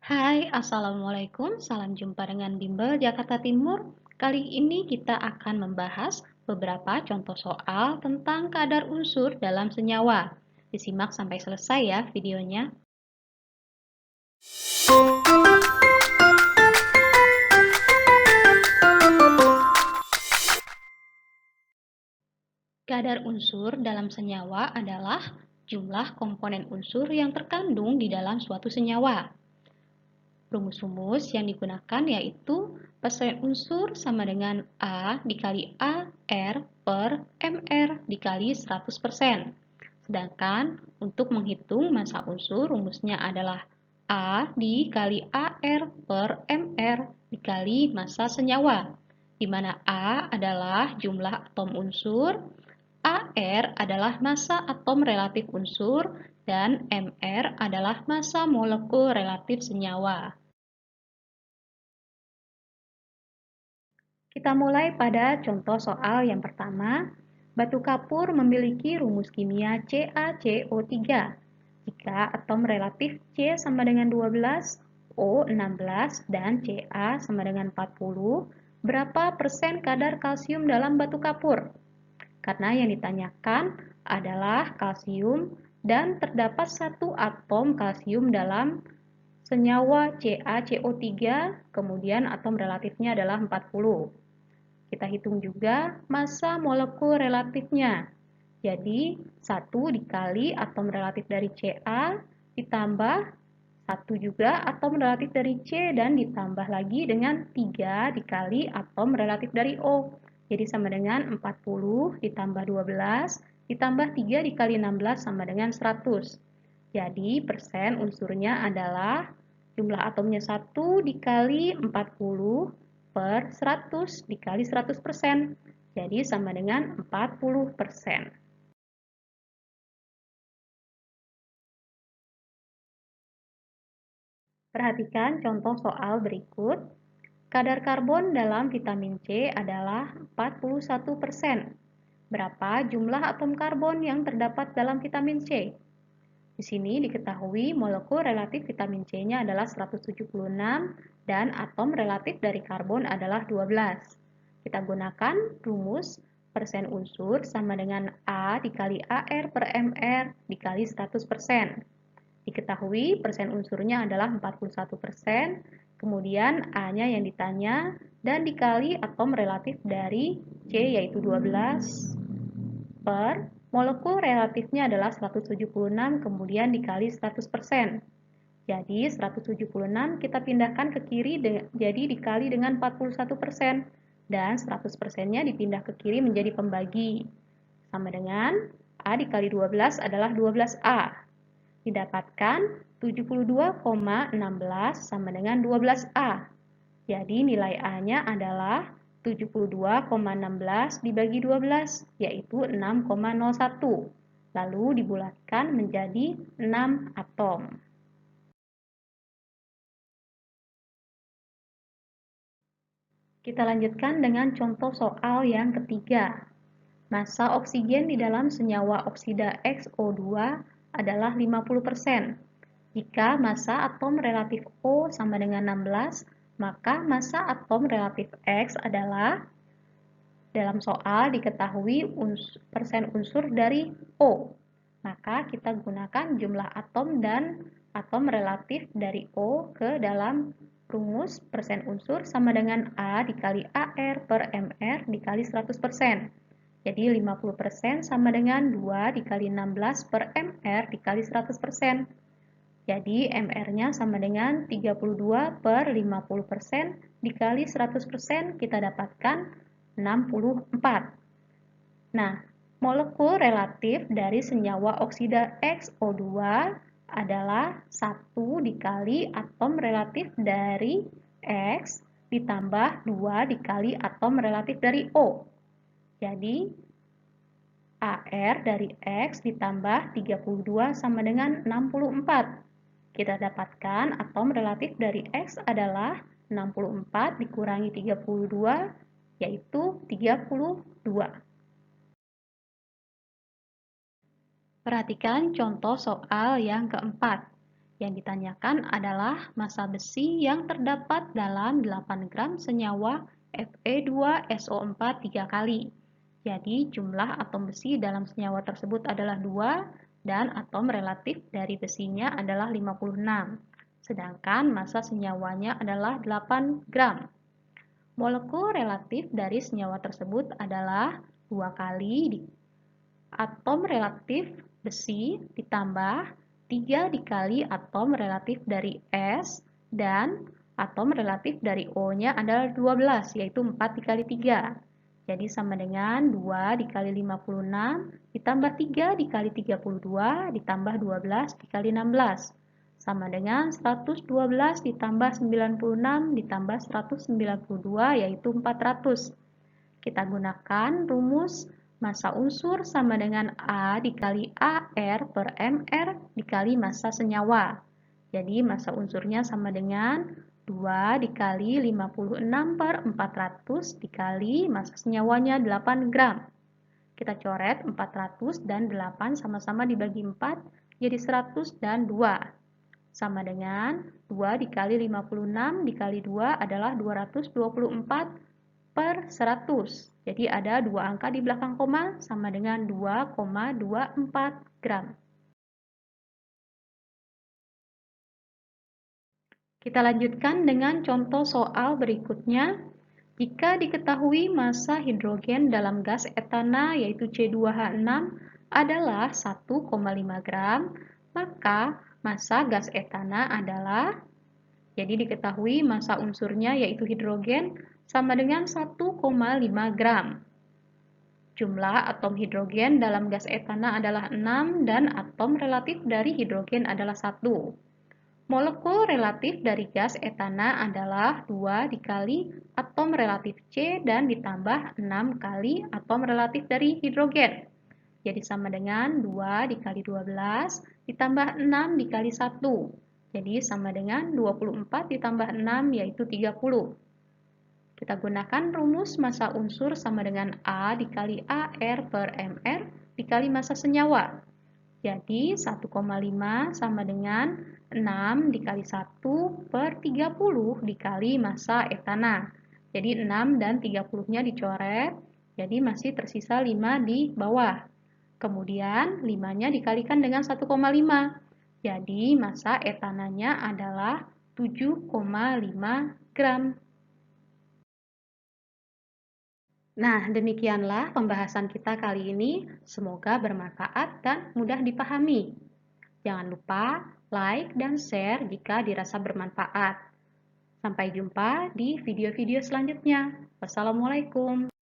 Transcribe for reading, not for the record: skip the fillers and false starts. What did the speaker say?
Hai, Assalamualaikum. Salam jumpa dengan Bimbel Jakarta Timur. Kali ini kita akan membahas beberapa contoh soal tentang kadar unsur dalam senyawa. Disimak sampai selesai ya videonya. Kadar unsur dalam senyawa adalah jumlah komponen unsur yang terkandung di dalam suatu senyawa. Rumus-rumus yang digunakan yaitu persen unsur sama dengan A dikali AR per MR dikali 100%. Sedangkan untuk menghitung massa unsur rumusnya adalah A dikali AR per MR dikali massa senyawa, di mana A adalah jumlah atom unsur, AR adalah massa atom relatif unsur, dan MR adalah massa molekul relatif senyawa. Kita mulai pada contoh soal yang pertama. Batu kapur memiliki rumus kimia CaCO3. Jika atom relatif C sama dengan 12, O 16, dan Ca sama dengan 40, berapa persen kadar kalsium dalam batu kapur? Karena yang ditanyakan adalah kalsium dan terdapat satu atom kalsium dalam senyawa CaCO3, kemudian atom relatifnya adalah 40. Kita hitung juga massa molekul relatifnya. Jadi, 1 dikali atom relatif dari Ca ditambah 1 juga atom relatif dari C dan ditambah lagi dengan 3 dikali atom relatif dari O. Jadi sama dengan 40 ditambah 12 ditambah 3 dikali 16 sama dengan 100. Jadi persen unsurnya adalah jumlah atomnya 1 dikali 40 per 100 dikali 100%. Jadi sama dengan 40%. Perhatikan contoh soal berikut. Kadar karbon dalam vitamin C adalah 41%. Berapa jumlah atom karbon yang terdapat dalam vitamin C? Di sini diketahui molekul relatif vitamin C-nya adalah 176 dan atom relatif dari karbon adalah 12. Kita gunakan rumus persen unsur sama dengan A dikali AR per MR dikali 100%. Diketahui persen unsurnya adalah 41%, kemudian A-nya yang ditanya, dan dikali atom relatif dari C yaitu 12 per molekul relatifnya adalah 176, kemudian dikali 100%. Jadi 176 kita pindahkan ke kiri, jadi dikali dengan 41%. Dan 100%-nya dipindah ke kiri menjadi pembagi. Sama dengan A dikali 12 adalah 12A. Didapatkan 72,16 sama dengan 12A. Jadi nilai A-nya adalah 72,16 dibagi 12, yaitu 6,01. Lalu dibulatkan menjadi 6 atom. Kita lanjutkan dengan contoh soal yang ketiga. Massa oksigen di dalam senyawa oksida XO2 adalah 50%. Jika massa atom relatif O sama dengan 16, maka massa atom relatif X adalah, dalam soal diketahui persen unsur dari O. Maka kita gunakan jumlah atom dan atom relatif dari O ke dalam rumus persen unsur sama dengan A dikali AR per MR dikali 100%. Jadi 50% sama dengan 2 dikali 16 per MR dikali 100%. Jadi MR-nya sama dengan 32 per 50% dikali 100%, kita dapatkan 64. Nah, molekul relatif dari senyawa oksida XO2 adalah 1 dikali atom relatif dari X ditambah 2 dikali atom relatif dari O. Jadi, AR dari X ditambah 32 sama dengan 64. Kita dapatkan atom relatif dari X adalah 64 dikurangi 32, yaitu 32. Perhatikan contoh soal yang keempat. Yang ditanyakan adalah massa besi yang terdapat dalam 8 gram senyawa Fe2SO4 3 kali. Jadi jumlah atom besi dalam senyawa tersebut adalah 2 dan atom relatif dari besinya adalah 56. Sedangkan massa senyawanya adalah 8 gram. Molekul relatif dari senyawa tersebut adalah 2 kali atom relatif besi ditambah 3 dikali atom relatif dari S dan atom relatif dari O-nya adalah 12, yaitu 4 dikali 3. Jadi sama dengan 2 dikali 56 ditambah 3 dikali 32 ditambah 12 dikali 16. Sama dengan 112 ditambah 96 ditambah 192, yaitu 400. Kita gunakan rumus massa unsur sama dengan A dikali AR per MR dikali massa senyawa. Jadi massa unsurnya sama dengan 2 dikali 56 per 400 dikali massa senyawanya 8 gram. Kita coret 400 dan 8 sama-sama dibagi 4 jadi 100 dan 2. Sama dengan 2 dikali 56 dikali 2 adalah 224 per 100. Jadi ada dua angka di belakang koma sama dengan 2,24 gram. Kita lanjutkan dengan contoh soal berikutnya. Jika diketahui massa hidrogen dalam gas etana yaitu C2H6 adalah 1,5 gram, maka massa gas etana adalah, jadi diketahui massa unsurnya yaitu hidrogen sama dengan 1,5 gram. Jumlah atom hidrogen dalam gas etana adalah 6 dan atom relatif dari hidrogen adalah 1. Molekul relatif dari gas etana adalah 2 dikali atom relatif C dan ditambah 6 kali atom relatif dari hidrogen. Jadi sama dengan 2 dikali 12 ditambah 6 dikali 1. Jadi sama dengan 24 ditambah 6 yaitu 30. Kita gunakan rumus massa unsur sama dengan A dikali AR per MR dikali massa senyawa. Jadi 1,5 sama dengan 6 dikali 1 per 30 dikali massa etana. Jadi 6 dan 30-nya dicoret, jadi masih tersisa 5 di bawah. Kemudian 5-nya dikalikan dengan 1,5. Jadi massa etananya adalah 7,5 gram. Nah, demikianlah pembahasan kita kali ini. Semoga bermanfaat dan mudah dipahami. Jangan lupa like dan share jika dirasa bermanfaat. Sampai jumpa di video-video selanjutnya. Wassalamualaikum.